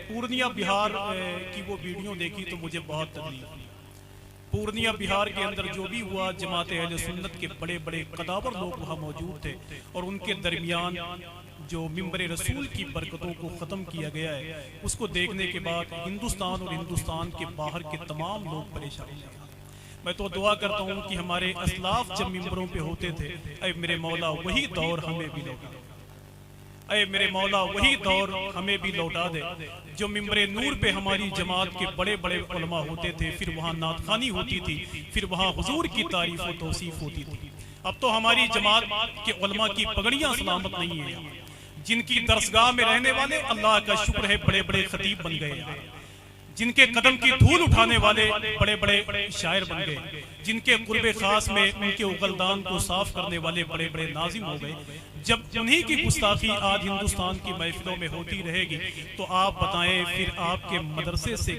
पूर्णिया बिहार की वो वीडियो देखी तो मुझे बहुत तकलीफ हुई। पूर्णिया बिहार के अंदर जो भी हुआ, जमात अहले सुन्नत के बड़े बड़े कदावर लोग वहाँ मौजूद थे और उनके दरमियान जो मिंबर रसूल की बरकतों को ख़त्म किया गया है, उसको देखने के बाद हिंदुस्तान और हिंदुस्तान के बाहर के तमाम लोग परेशान हैं। मैं तो दुआ करता हूँ कि हमारे असलाफ जब मिंबरों पे होते थे, अय मेरे मौला वही दौर हमें भी लौटा दे, अय मेरे मौला वही दौर हमें भी लौटा दे जो मिंबरे नूर पे हमारी जमात के बड़े बड़े उलमा होते थे, फिर वहाँ नातखानी होती थी, फिर वहाँ हुजूर की तारीफ और तौसीफ होती थी। अब तो हमारी जमात के उलमा की पगड़ियाँ सलामत नहीं है। जिनकी दरसगाह में रहने वाले अल्लाह का शुक्र है बड़े बड़े खतीब बन गए, जिनके कदम की धूल उठाने वाले बड़े बड़े शायर बन गए, जिनके कुर्बे खास में उनके उगलदान को साफ करने वाले बड़े बड़े नाजिम हो गए। जब उन्हीं की गुस्ताखी आज हिंदुस्तान की महफिलों में होती रहेगी तो आप बताएं फिर आपके मदरसे से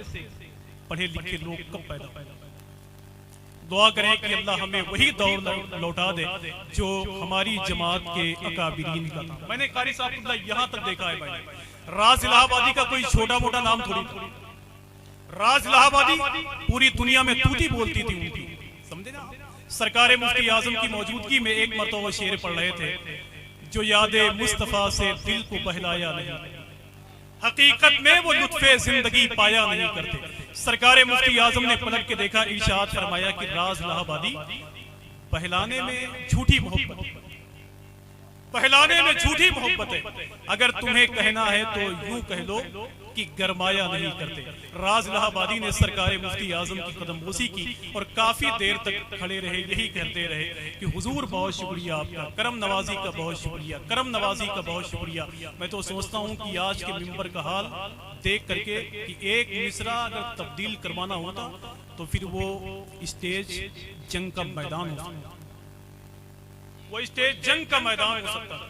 पढ़े लिखे लोग कब पैदा होंगे। दुआ करें कि अल्लाह हमें वही दौर लौटा दे जो हमारी जमात के अकाबिरीन का था। मैंने कारी साहब यहाँ तक देखा है भाई, राज इलाहाबादी का कोई छोटा मोटा नाम थोड़ी। राज इलाहाबादी पूरी दुनिया में तूती बोलती थी उनकी, समझे ना। सरकार मुफ्ती आजम की मौजूदगी में एक मरतबा शेर पढ़ रहे थे, जो यादे मुस्तफा से दिल को बहलाया नहीं, हकीकत में वो लुत्फे जिंदगी पाया नहीं करते। सरकार मुफ्ती आजम ने पलट के देखा, इरशाद फरमाया कि राज इलाहाबादी पहलाने में झूठी मोहब्बत, पहलाने में झूठी मोहब्बत है। अगर तुम्हें कहना है तो यूं कह लो कि गरमाया नहीं करते। राज इलाहाबादी ने सरकार मुफ्ती आजम की कदमबोसी की और काफी देर तक खड़े रहे, यही कहते रहे कि हुजूर बहुत शुक्रिया आपका, करम नवाजी का बहुत शुक्रिया, करम नवाजी का बहुत शुक्रिया। मैं तो सोचता हूँ कि आज के मिंबर का हाल देख करके कि एक मिसरा अगर तब्दील करवाना होता तो फिर वो स्टेज जंग का मैदान हो सकता, वो स्टेज जंग का मैदान हो सकता।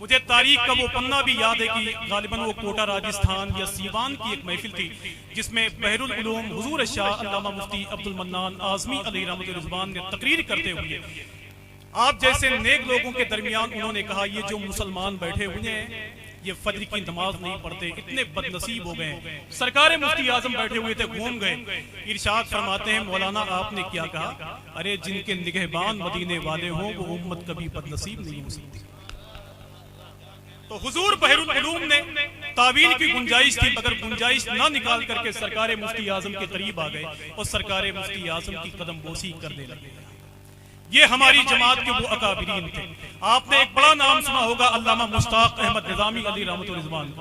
मुझे तारीख का वो पन्ना भी याद है कि गालिबन वो कोटा राजस्थान या सीवान की एक महफिल थी जिसमें बहरुल उलूम हुजूर शाह अल्लामा मुफ्ती अब्दुल मन्नान आज़मी अलैहि रहमतुल रिज़वान ने तकरीर करते हुए आप जैसे नेक लोगों के दरमियान उन्होंने कहा, ये जो मुसलमान बैठे हुए हैं ये फजर की नमाज नहीं पढ़ते, इतने बदनसीब हो गए। सरकार मुफ्ती आजम बैठे हुए थे, घूम गए। इरशाद फरमाते हैं, मौलाना आपने क्या कहा? अरे जिनके निगहबान मदीने वाले हों वो उम्मत कभी बदनसीब नहीं हो सकती। तो हुजूर बहरुल उलूम ने तावील की गुंजाइश थी, मगर गुंजाइश ना निकाल करके सरकार मुफ्ती आजम के करीब आ गए और सरकार मुफ्ती आजम की कदमबोसी करने लगे। ये हमारी जमात के वो अकाबिरीन थे। आपने एक बड़ा नाम सुना होगा, अल्लामा मुश्ताक अहमद निज़ामी अलैहि रहमतुल रिज़वान,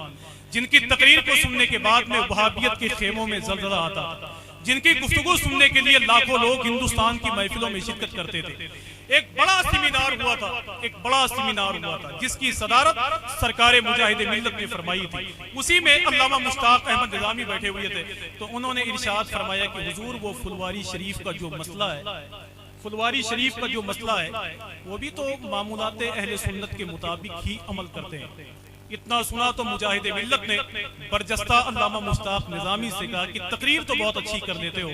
जिनकी तकरीर को सुनने के बाद में वहाबियत के खेमों में ज़लज़ला आता था, जिनकी गुफ्तगू सुनने के लिए लाखों लोग हिंदुस्तान की महफिलों में शिरकत करते थे। एक बड़ा सेमिनार हुआ था, एक बड़ा सेमिनार हुआ था जिसकी सदारत सरकार मुजाहिद मिल्लत ने फरमाई थी। उसी में अल्लामा मुश्ताक अहमद निज़ामी बैठे हुए थे, तो उन्होंने इरशाद फरमाया कि हुजूर वो फुलवारी शरीफ का जो मसला है, फुलवारी शरीफ का जो मसला है वो भी तो मामूलात अहले सुन्नत के मुताबिक ही अमल करते हैं। इतना सुना तो मुजाहिद मिल्लत ने बरजस्ता अल्लामा मुश्ताक निज़ामी से कहा कि तकरीर तो बहुत अच्छी कर लेते हो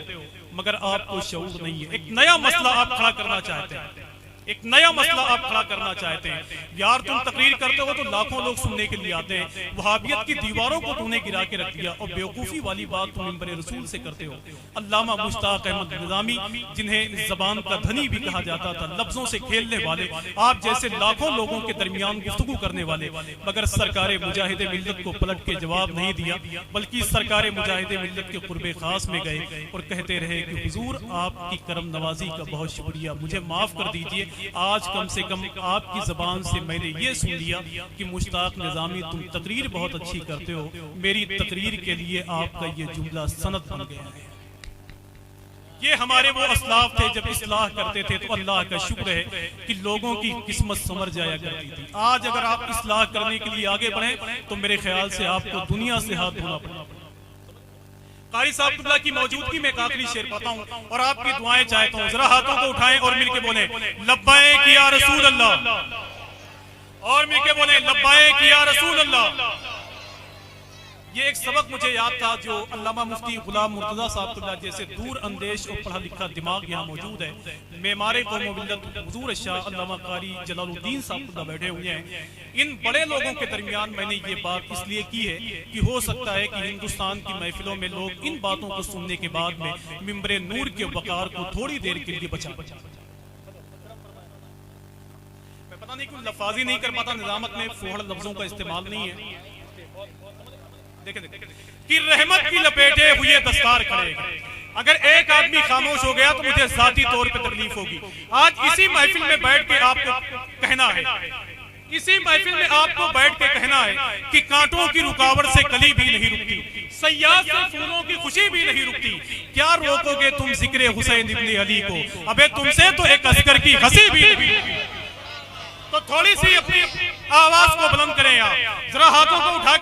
मगर आपको शऊर नहीं है। एक नया मसला आप खड़ा करना चाहते हैं, एक नया मसला आप खड़ा करना चाहते हैं। यार तुम तकरीर करते हो तो लाखों लोग सुनने के लिए आते हैं, वहाबियत की दीवारों को तूने गिरा के रख दिया और बेवकूफी वाली बात तुम मिंबर रसूल से करते हो। अल्लामा मुश्ताक अहमद निज़ामी, जिन्हें जबान का धनी भी कहा जाता था, लफ्जों से खेलने वाले, आप जैसे लाखों लोगों के दरमियान गुफ्तगू करने वाले, मगर सरकार मुजाहिद मिल्लत को पलट के जवाब नहीं दिया, बल्कि सरकार मुजाहिद मिल्लत के कुर्बे खास में गए और कहते रहे कि हुजूर आपकी करम नवाजी का बहुत शुक्रिया, मुझे माफ कर दीजिए। आज कम से कम आपकी जबान से मैंने ये सुन लिया कि मुश्ताक निज़ामी तुम तकरीर बहुत अच्छी करते हो, मेरी तकरीर के लिए आपका ये जुमला सनद बन गया है। ये हमारे वो असलाफ थे जब इस्लाह करते थे तो अल्लाह का शुक्र है कि लोगों की किस्मत संवर जाया करती थी। आज अगर आप इस्लाह करने के लिए आगे बढ़े तो मेरे ख्याल से आपको दुनिया से हाथ धोना पड़ेगा। कारी साहब की मौजूदगी में एक आखिरी शेर पढ़ता हूं और आपकी दुआएं चाहता हूं। जरा हाथों को उठाएं और मिलके बोले लब्बैक या रसूल अल्लाह, और मिलके बोले लब्बैक या रसूल अल्लाह। ये एक सबक मुझे याद था जो अल्लामा मुफ्ती गुलाम मुर्तजा साहब जैसे दूर अंदेश और पढ़ा लिखा दिमाग यहाँ मौजूद है। मेमारे कौम मिल्लत हुजूर शाह अल्लामा कारी जलालुद्दीन साहब बैठे हुए हैं। इन बड़े लोगों के दरमियान मैंने ये बात इसलिए की है कि हो सकता है कि हिंदुस्तान की महफिलों में लोग इन बातों को सुनने के बाद में मिंबरे नूर के वकार को थोड़ी देर के लिए बचा। मैं पता नहीं क्यों लफाजी नहीं कर पाता, निजामत में फुहड़ लफ्जों का इस्तेमाल नहीं है। देखें कि रहमत की लपेटे हुए दस्तार खड़े। अगर एक आदमी खामोश हो गया तो मुझे जाती तौर पे तकलीफ होगी। आज इसी महफिल में बैठ के आपको कहना है, इसी महफिल में आपको बैठ के कहना है कि कांटों की रुकावट से कली भी नहीं रुकती, सयाद से फूलों की खुशी भी नहीं रुकती, क्या रोकोगे तुम जिक्र हुसैन इब्ने अली को, अबे तुमसे तो एक अस्कर की हंसी भी नहीं। तो थोड़ी सी अपनी आवाज को बुलंद करें, आप जरा हाथों को उठा